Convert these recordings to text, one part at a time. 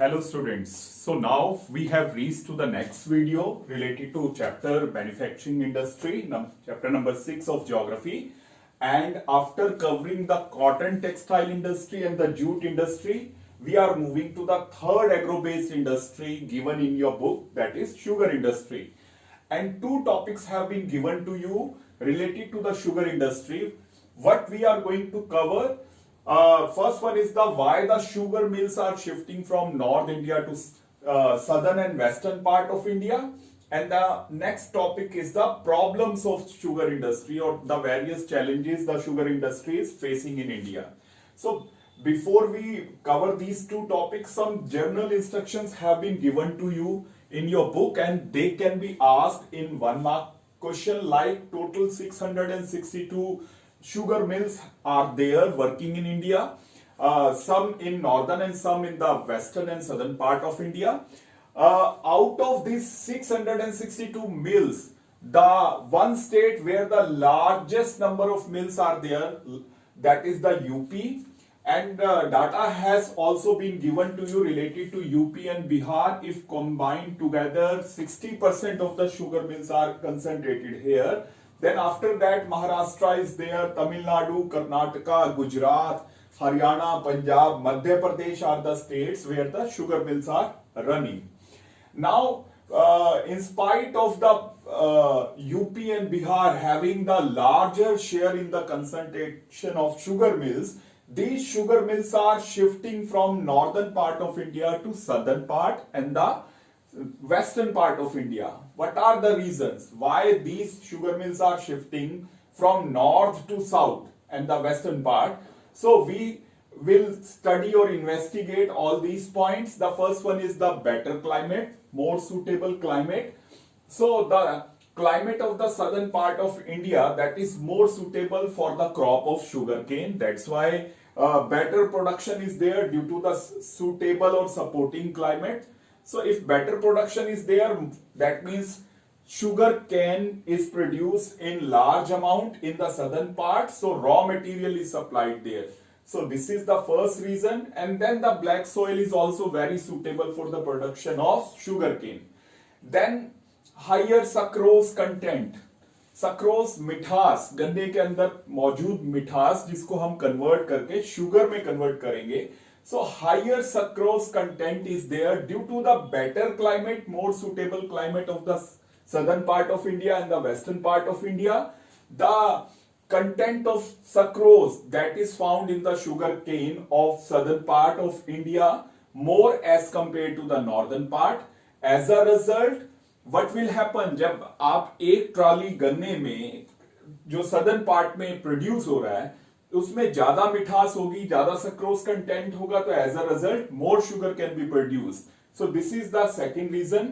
Hello students. So now we have reached to the next video related to chapter manufacturing industry, chapter number 6 of geography. And after covering the cotton textile industry and the jute industry, we are moving to the third agro-based industry given in your book, that is sugar industry. And two topics have been given to you related to the sugar industry. What we are going to cover, first one is the why the sugar mills are shifting from North India to southern and western part of India. And the next topic is the problems of sugar industry or the various challenges the sugar industry is facing in India. So before we cover these two topics, some general instructions have been given to you in your book and they can be asked in 1 mark question, like total 662 sugar mills are there working in India, some in northern and some in the western and southern part of India. Out of these 662 mills, the one state where the largest number of mills are there, that is the UP. And data has also been given to you related to UP and Bihar. If combined together, 60% of the sugar mills are concentrated here. Then after that, Maharashtra is there, Tamil Nadu, Karnataka, Gujarat, Haryana, Punjab, Madhya Pradesh are the states where the sugar mills are running. Now, in spite of the UP and Bihar having the larger share in the concentration of sugar mills, these sugar mills are shifting from northern part of India to southern part and the western part of India. What are the reasons why these sugar mills are shifting from north to south and the western part? So we will study or investigate all these points. The first one is the better climate, more suitable climate. So the climate of the southern part of India, that is more suitable for the crop of sugarcane. That's why better production is there due to the suitable or supporting climate. So if better production is there, that means sugar cane is produced in large amount in the southern part, so raw material is supplied there. So this is the first reason. And then the black soil is also very suitable for the production of sugar cane. Then higher sucrose content. Sucrose मिठास, गन्ने के अंदर मौजूद मिठास जिसको हम convert करके sugar में कन्वर्ट करेंगे. So higher sucrose content is there due to the better climate, more suitable climate of the southern part of India and the western part of India. The content of sucrose that is found in the sugar cane of southern part of India more as compared to the northern part. As a result, what will happen, जब आप एक trolley गन्ने में जो southern part में produce हो रहा है उसमें ज्यादा मिठास होगी, ज्यादा सक्रोज कंटेंट होगा, तो as a result more sugar can be produce. So this is the second reason.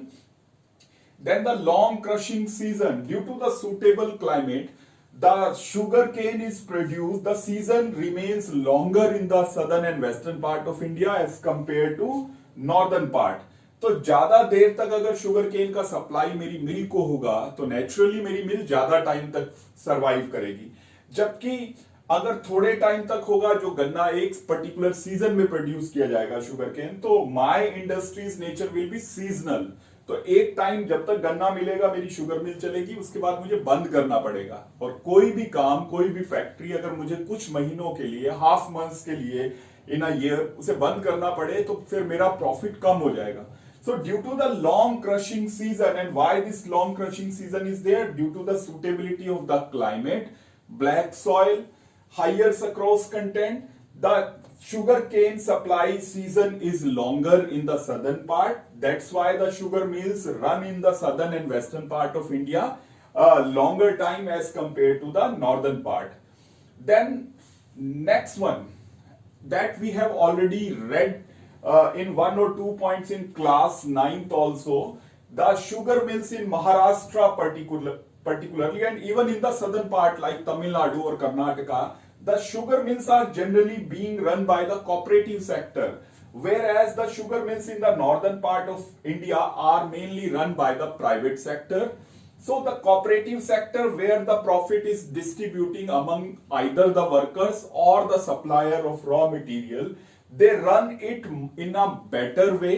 Then the long crushing season. Due to the suitable climate, the sugar cane is produced, the season remains longer in the southern and western part of India as compared to northern part. तो ज्यादा देर तक अगर sugar cane का supply मेरी मिल को होगा तो naturally मेरी मिल ज्यादा टाइम तक सरवाइव करेगी. जबकि अगर थोड़े टाइम तक होगा जो गन्ना एक पर्टिकुलर सीजन में प्रोड्यूस किया जाएगा शुगर केन, तो my industries nature will be seasonal. तो एक टाइम जब तक गन्ना मिलेगा मेरी शुगर मिल चलेगी, उसके बाद मुझे बंद करना पड़ेगा. और कोई भी काम, कोई भी फैक्ट्री अगर मुझे कुछ महीनों के लिए, हाफ मंथ्स के लिए, इन अ ईयर उसे बंद करना पड़े तो फिर मेरा प्रॉफिट कम हो जाएगा. So due to the long crushing season, and why this long crushing season is there? Due to the suitability of the climate, black soil, higher sucrose content, the sugar cane supply season is longer in the southern part. That's why the sugar mills run in the southern and western part of India longer time as compared to the northern part. Then next one that we have already read in 1 or 2 points in class 9th also, the sugar mills in Maharashtra particularly and even in the southern part like Tamil Nadu or Karnataka, the sugar mills are generally being run by the cooperative sector, whereas the sugar mills in the northern part of India are mainly run by the private sector. So the cooperative sector, where the profit is distributing among either the workers or the supplier of raw material, they run it in a better way.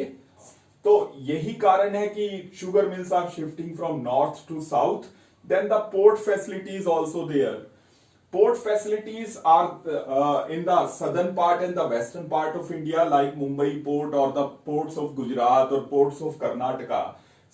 तो यही कारण है कि sugar mills are shifting from north to south. Then the port facilities also there. Port facilities are in the southern part and the western part of India, like Mumbai port or the ports of Gujarat or ports of Karnataka.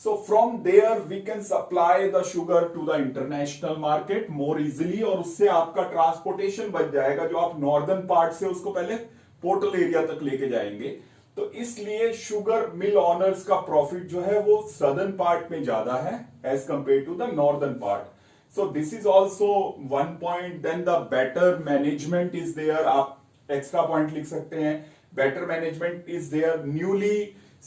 So from there we can supply the sugar to the international market more easily, और उससे आपका transportation बच जाएगा। जो आप northern part से उसको पहले पोर्टल एरिया तक लेके जाएंगे, तो इसलिए शुगर मिल ऑनर्स का प्रॉफिट जो है वो सदर्न पार्ट में ज्यादा है as compare to the northern part. So this is also one point. Then the better management is there. आप extra point लिख सकते हैं। Better management is there. Newly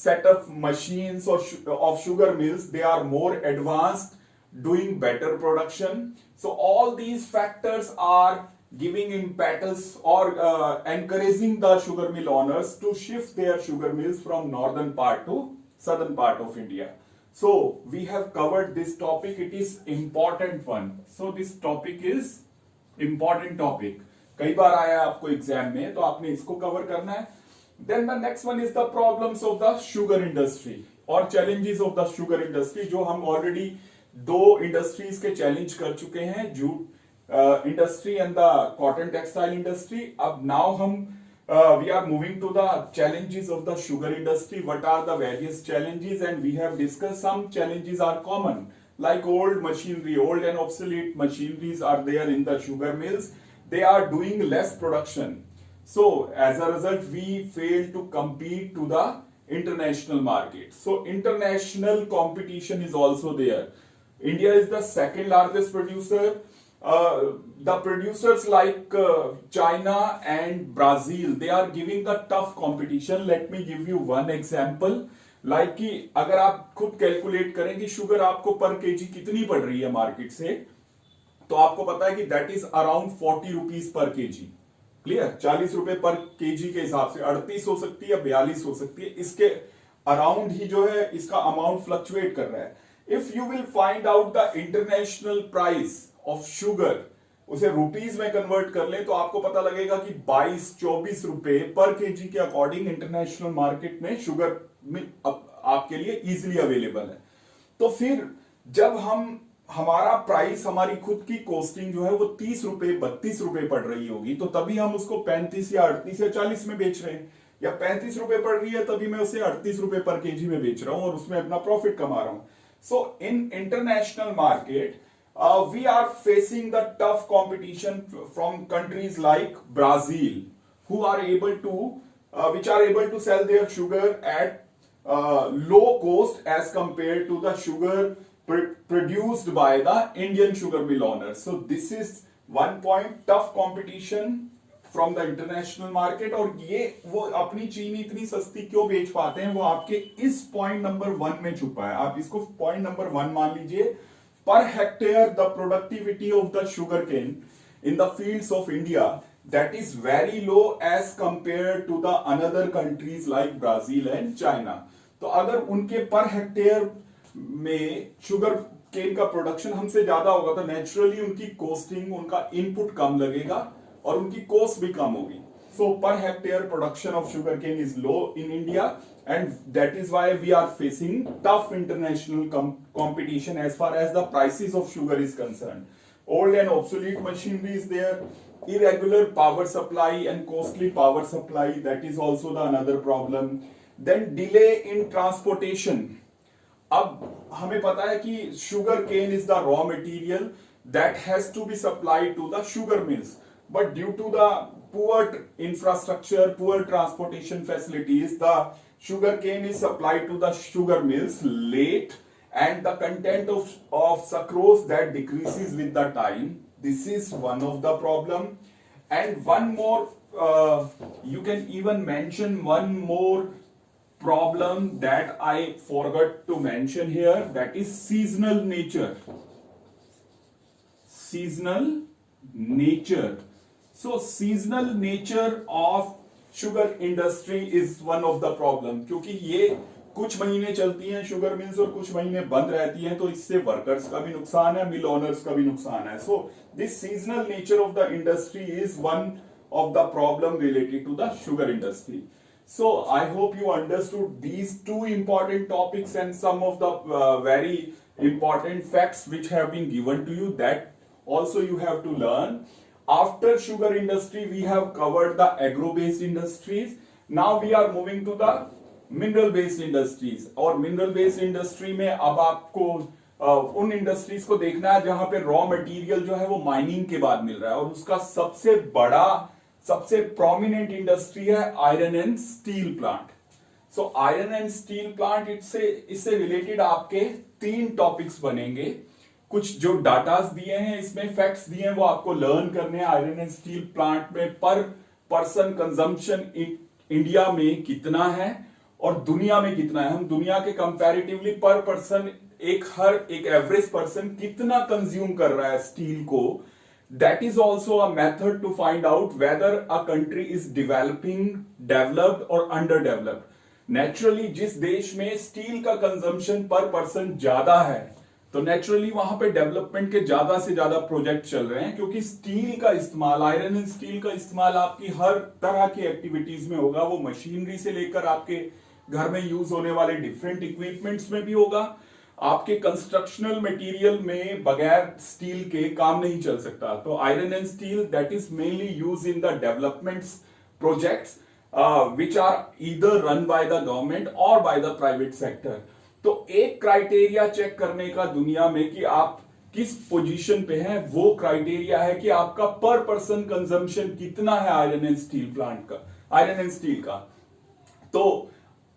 set up machines or of sugar mills, they are more advanced, doing better production. So all these factors are giving impetus or encouraging the sugar mill owners to shift their sugar mills from northern part to southern part of India. So we have covered this topic. It is important one. So this topic is important topic. कई बार आया आपको exam में, तो आपने इसको cover करना है। Then the next one is the problems of the sugar industry और challenges of the sugar industry, जो हम already दो इंडस्ट्रीज के चैलेंज कर चुके हैं, jute industry and the cotton textile industry. अब नाउ हम we are moving to the challenges of the sugar industry. What are the various challenges? And we have discussed some challenges are common, like old machinery, old and obsolete machineries are there in the sugar mills. They are doing less production. So as a result, we fail to compete to the international market. So international competition is also there. India is the second largest producer. The producers like China and Brazil, they are giving the tough competition. Let me give you one example. Like कि अगर आप खुद calculate करें कि sugar आपको पर KG कितनी पड़ रही है मार्केट से, तो आपको पता है कि that is around 40 rupees per KG. Clear? 40 रुपए पर केजी के हिसाब से 38 हो सकती है, 42 हो सकती है। इसके अराउंड ही जो है इसका अमाउंट फ्लक्चुएट कर रहा है। If you will find out the international price of sugar, उसे रुपीज में कन्वर्ट कर ले, तो आपको पता लगेगा कि 22-24 रुपए पर केजी के अकॉर्डिंग इंटरनेशनल मार्केट में शुगर आपके लिए इजीली अवेलेबल है। तो फिर जब हमारा प्राइस, हमारी खुद की कॉस्टिंग जो है वो 30 रुपए 32 रुपए पड़ रही होगी, तो तभी हम उसको 35 या 38 या 40 में बेच रहे हैं। या 35 रुपए पड़ रही है, तभी मैं उसे 38 रुपए पर केजी में बेच रहा हूं और उसमें अपना प्रॉफिट कमा रहा हूं। So in international market we are facing the tough competition from countries like Brazil, who are able to which are able to sell their sugar at low cost as compared to the sugar produced by the Indian sugar mill owners. So this is one point, tough competition from the international market. और ये वो अपनी चीनी इतनी सस्ती क्यों बेच पाते हैं, वो आपके इस पॉइंट नंबर 1 में छुपा है। आप इसको पॉइंट नंबर 1 मान लीजिए। Per hectare, the productivity of the sugarcane in the fields of India, that is very low as compared to the another countries like Brazil and China. तो अगर उनके पर हेक्टेयर में शुगर केन का production हमसे ज्यादा होगा, तो naturally उनकी कॉस्टिंग, उनका इनपुट कम लगेगा और उनकी कॉस्ट भी कम होगी। So per hectare production of sugarcane is low in India, and that is why we are facing tough international competition as far as the prices of sugar is concerned. Old and obsolete machinery is there, irregular power supply and costly power supply, that is also the another problem. Then delay in transportation. अब हमें पता है कि sugarcane is the raw material that has to be supplied to the sugar mills, but due to the poor infrastructure, poor transportation facilities, the sugarcane is supplied to the sugar mills late, and the content of sucrose that decreases with the time. This is one of the problem. And one more, you can even mention one more problem that I forgot to mention here, that is seasonal nature. Seasonal nature. So seasonal nature of sugar industry is one of the problem, क्योंकि ये कुछ महीने चलती हैं sugar mills और कुछ महीने बंद रहती हैं, तो इससे वर्कर्स का भी नुकसान है, मिल ओनर्स का भी नुकसान है। So this seasonal nature of the industry is one of the problem related to the sugar industry. So I hope you understood these two important topics and some of the very important facts which have been given to you, that also you have to learn. After sugar industry we have covered the agro based industries. Now we are moving to the mineral based industries, और mineral based industry में अब आपको उन industries को देखना है जहां पे रॉ मटेरियल जो है वो माइनिंग के बाद मिल रहा है, और उसका सबसे बड़ा सबसे प्रोमिनेंट इंडस्ट्री है iron and steel plant. So iron and steel plant इससे रिलेटेड आपके 3 टॉपिक्स बनेंगे. कुछ जो डाटास दिए हैं इसमें, फैक्ट्स दिए हैं, वो आपको लर्न करने हैं. आयरन एंड स्टील प्लांट में पर पर्सन कंजम्पशन इंडिया में कितना है और दुनिया में कितना है. हम दुनिया के कंपैरेटिवली पर पर्सन एक एवरेज पर्सन कितना कंज्यूम कर रहा है स्टील को. That is also a method to find out whether a country is developing, developed और अंडर डेवलप्ड. नेचुरली जिस देश में स्टील का कंजम्पशन पर पर्सन ज्यादा है, तो नेचुरली वहां पे डेवलपमेंट के ज्यादा से ज्यादा प्रोजेक्ट चल रहे हैं, क्योंकि स्टील का इस्तेमाल, आयरन एंड स्टील का इस्तेमाल आपकी हर तरह की एक्टिविटीज में होगा. वो मशीनरी से लेकर आपके घर में यूज होने वाले डिफरेंट इक्विपमेंट्स में भी होगा. आपके कंस्ट्रक्शनल मटेरियल में बगैर स्टील के काम नहीं चल सकता. तो iron and steel that is mainly use in the developments projects which are either run by the government और बाय द प्राइवेट सेक्टर. तो एक क्राइटेरिया चेक करने का दुनिया में कि आप किस पोजीशन पे हैं, वो क्राइटेरिया है कि आपका पर पर्सन कंजम्पशन कितना है आयरन एंड स्टील प्लांट का, आयरन एंड स्टील का. तो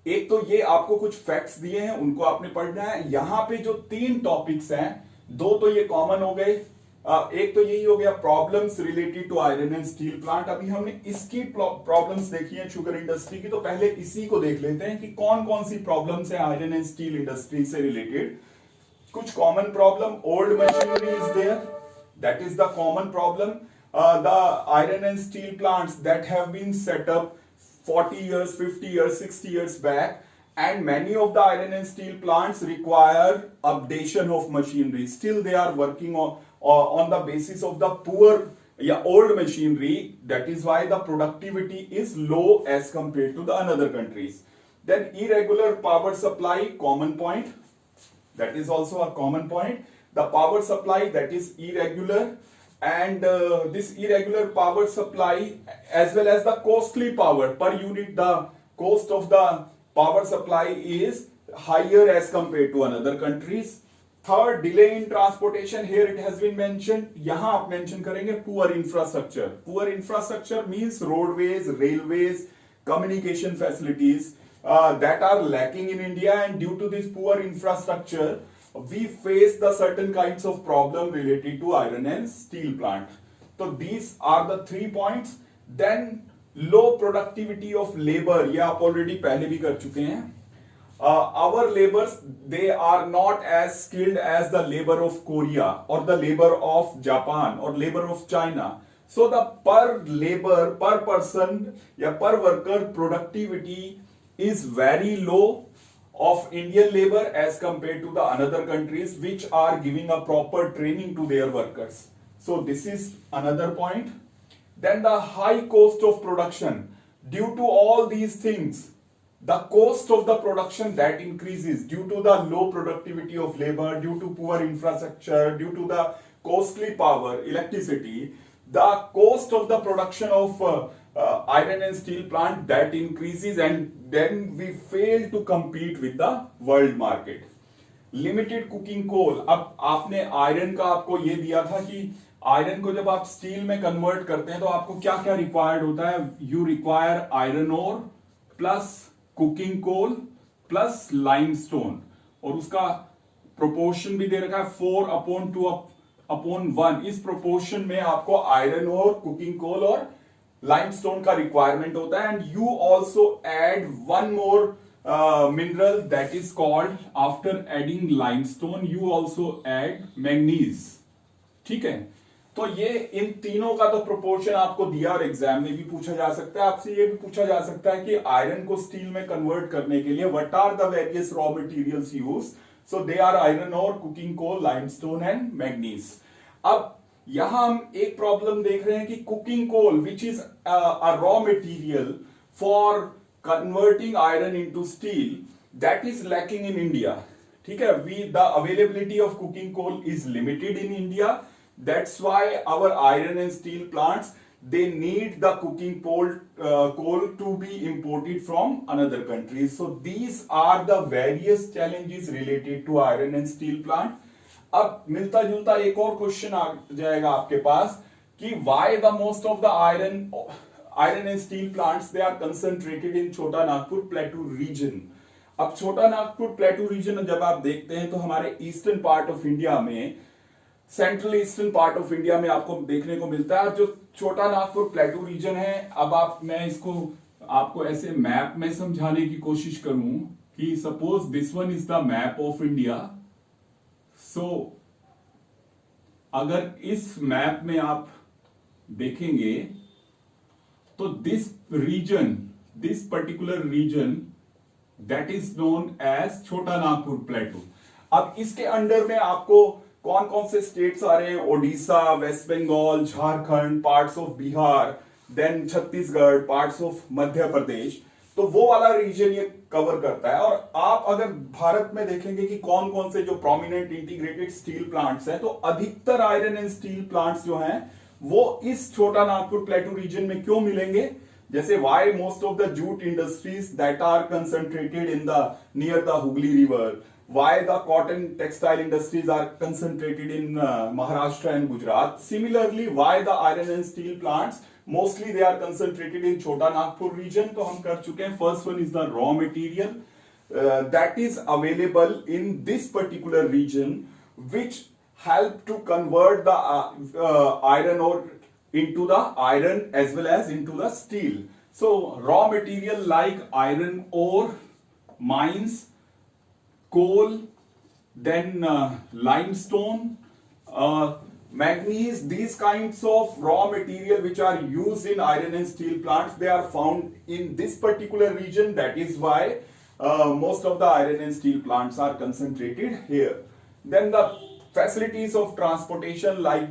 एक तो ये आपको कुछ फैक्ट्स दिए हैं, उनको आपने पढ़ना है. यहां पे जो 3 टॉपिक्स हैं, 2 तो ये कॉमन हो गए. एक तो यही हो गया problems related to iron and steel plant. अभी हमने इसकी प्रॉब्लम्स देखी है शुगर इंडस्ट्री की, तो पहले इसी को देख लेते हैं कि कौन कौन सी प्रॉब्लम्स है आयरन एंड स्टील इंडस्ट्री से रिलेटेड. कुछ common problem, old machinery is there, that is the common problem. The iron and steel plants that have been set up 40 years, 50 years, 60 years back, and many of the iron and steel plants require updation of machinery. Still they are working on the basis of the poor, old machinery. That is why the productivity is low as compared to the another countries. Then irregular power supply, common point. That is also a common point. The power supply that is irregular, and this irregular power supply as well as the costly power per unit, the cost of the power supply is higher as compared to another countries. Third, delay in transportation. Here it has been mentioned. यहाँ आप mention करेंगे poor infrastructure. Poor infrastructure means roadways, railways, communication facilities that are lacking in India, and due to this poor infrastructure we face the certain kinds of problem related to iron and steel plant. So these are the 3 points. Then low productivity of labor, ये आप already पहले भी कर चुके हैं. Our laborers, they are not as skilled as the labor of Korea or the labor of Japan or labor of China. So the per labor, per person या per worker productivity is very low of Indian labor as compared to the another countries which are giving a proper training to their workers. So this is another point. Then the high cost of production. Due to all these things, the cost of the production that increases due to the low productivity of labor, due to poor infrastructure, due to the costly power, electricity, the cost of the production of iron and steel plant that increases, and then we fail to compete with the world market. Limited cooking coal. अब आपने iron का आपको ये दिया था कि iron को जब आप स्टील में कन्वर्ट करते हैं तो आपको क्या क्या रिक्वायर्ड होता है. You require iron ore plus cooking coal plus limestone, और उसका प्रोपोर्शन भी दे रखा है 4/2/1. इस प्रोपोर्शन में आपको आयरन और कुकिंग कोल और लाइमस्टोन का रिक्वायरमेंट होता है. And you also add one more mineral that is called, after adding limestone you also add manganese. ठीक है, तो ये इन तीनों का तो प्रोपोर्शन आपको दिया और एग्जाम में भी पूछा जा सकता है. आपसे ये भी पूछा जा सकता है कि आयरन को स्टील में कन्वर्ट करने के लिए what are the various raw materials use. So they are iron और cooking coal, limestone and manganese. अब यहां हम एक प्रॉब्लम देख रहे हैं कि cooking coal which is a raw material for converting iron into steel that is lacking in India. ठीक है, we the availability of cooking coal is limited in India. That's why our iron and steel plants they need the cooking coal to be imported from another countries. So these are the various challenges related to iron and steel plant. अब मिलता जुलता एक और question आ जाएगा आपके पास कि why the most of the iron and steel plants they are concentrated in छोटा Nagpur प्लेटू reason. अब छोटा नागपुर प्लेटू रीजन जब आप देखते हैं तो हमारे ईस्टर्न पार्ट ऑफ इंडिया में, central eastern part of India में आपको देखने को मिलता है जो छोटा नागपुर प्लेटू रीजन है. अब मैं इसको आपको ऐसे मैप में समझाने की कोशिश करूं कि suppose this one is the map of India. So अगर इस मैप में आप देखेंगे तो this region, this particular region that is known as Chota Nagpur प्लेटू. अब इसके अंडर में आपको कौन कौन से स्टेट्स आ रहे हैं? Odisha, west Bengal, Jharkhand, parts of Bihar, then Chhattisgarh, parts of Madhya Pradesh. तो वो वाला रीजन ये कवर करता है. और आप अगर भारत में देखेंगे कि कौन कौन से जो प्रोमिनेंट इंटीग्रेटेड स्टील प्लांट्स हैं, तो अधिकतर आयरन एंड स्टील प्लांट्स जो हैं वो इस छोटा नागपुर प्लेटू रीजन में क्यों मिलेंगे? जैसे why most of the jute industries that are concentrated in the near the Hooghly river, why the cotton textile industries are concentrated in Maharashtra and Gujarat. Similarly, why the iron and steel plants mostly they are concentrated in Chota Nagpur region. तो हम कर चुके हैं. First one is the raw material that is available in this particular region, which help to convert the iron ore into the iron as well as into the steel. So raw material like iron ore, mines, coal, then limestone, manganese, these kinds of raw material which are used in iron and steel plants, they are found in this particular region. That is why most of the iron and steel plants are concentrated here. Then the facilities of transportation like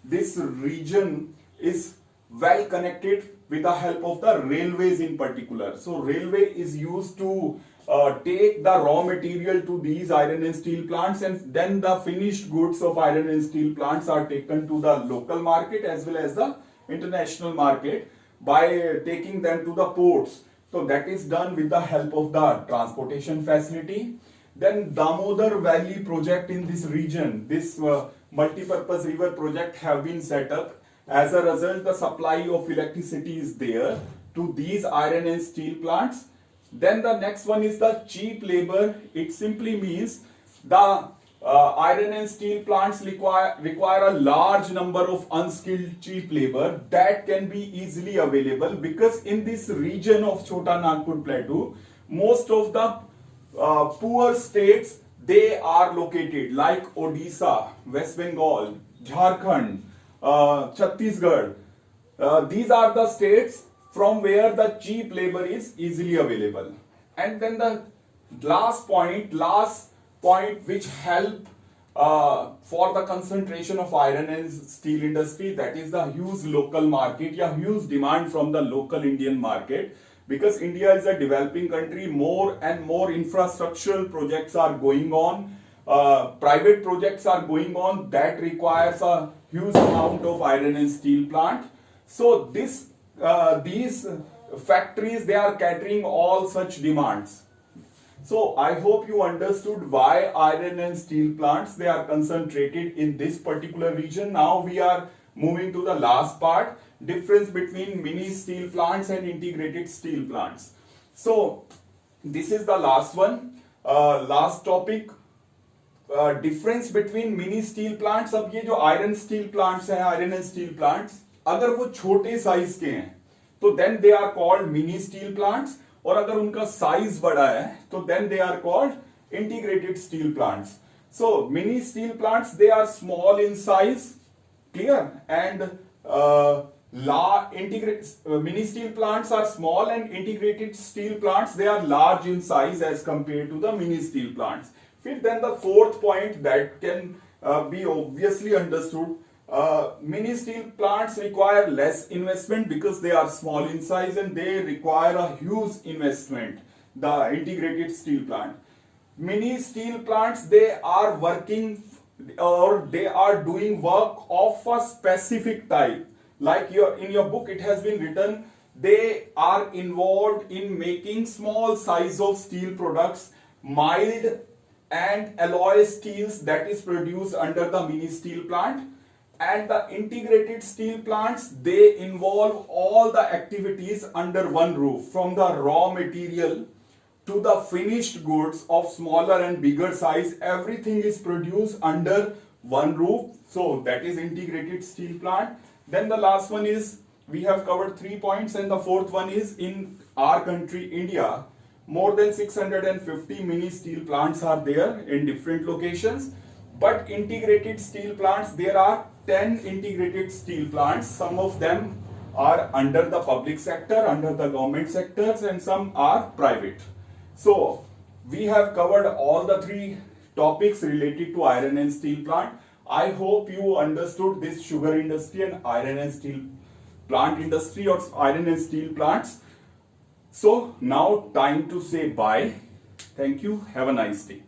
this region is well connected with the help of the railways in particular. So railway is used to take the raw material to these iron and steel plants, and then the finished goods of iron and steel plants are taken to the local market as well as the international market by taking them to the ports. So that is done with the help of the transportation facility. Then Damodar Valley project in this region, this multi-purpose river project have been set up. As a result, the supply of electricity is there to these iron and steel plants. Then the next one is the cheap labor. It simply means the iron and steel plants require a large number of unskilled cheap labor that can be easily available, because in this region of Chota Nagpur Plateau, most of the poor states they are located, like Odisha, West Bengal, Jharkhand, Chhattisgarh. These are the states from where the cheap labor is easily available. And then the last point which help for the concentration of iron and steel industry, that is the huge local market, या huge demand from the local Indian market. Because India is a developing country, more and more infrastructural projects are going on, private projects are going on that requires a huge amount of iron and steel plant. So these factories they are catering all such demands. So I hope you understood why iron and steel plants they are concentrated in this particular region. Now we are moving to the last part, difference between mini steel plants and integrated steel plants. So this is the last one, last topic, difference between mini steel plants. अब ये जो iron steel plants हैं, iron and steel plants, अगर वो छोटे size के हैं तो then they are called mini steel plants, और अगर उनका साइज बड़ा है तो then they are called integrated steel plants. So mini steel plants they are small in size, clear, and mini steel plants are small and integrated steel plants they are large in size as compared to the mini steel plants. Then the fourth point that can be obviously understood, Mini steel plants require less investment because they are small in size and they require a huge investment. The integrated steel plant. Mini steel plants, they are working or they are doing work of a specific type. Like in your book it has been written, they are involved in making small size of steel products, mild and alloy steels that is produced under the mini steel plant. And the integrated steel plants, they involve all the activities under one roof, from the raw material to the finished goods of smaller and bigger size. Everything is produced under one roof. So that is integrated steel plant. Then the last one is, we have covered 3 points, and the fourth one is, in our country India, more than 650 mini steel plants are there in different locations. But integrated steel plants, there are 10 integrated steel plants. Some of them are under the public sector, under the government sectors, and some are private. So we have covered all the 3 topics related to iron and steel plant. I hope you understood this sugar industry and iron and steel plant industry, or iron and steel plants. So now time to say bye. Thank you. Have a nice day.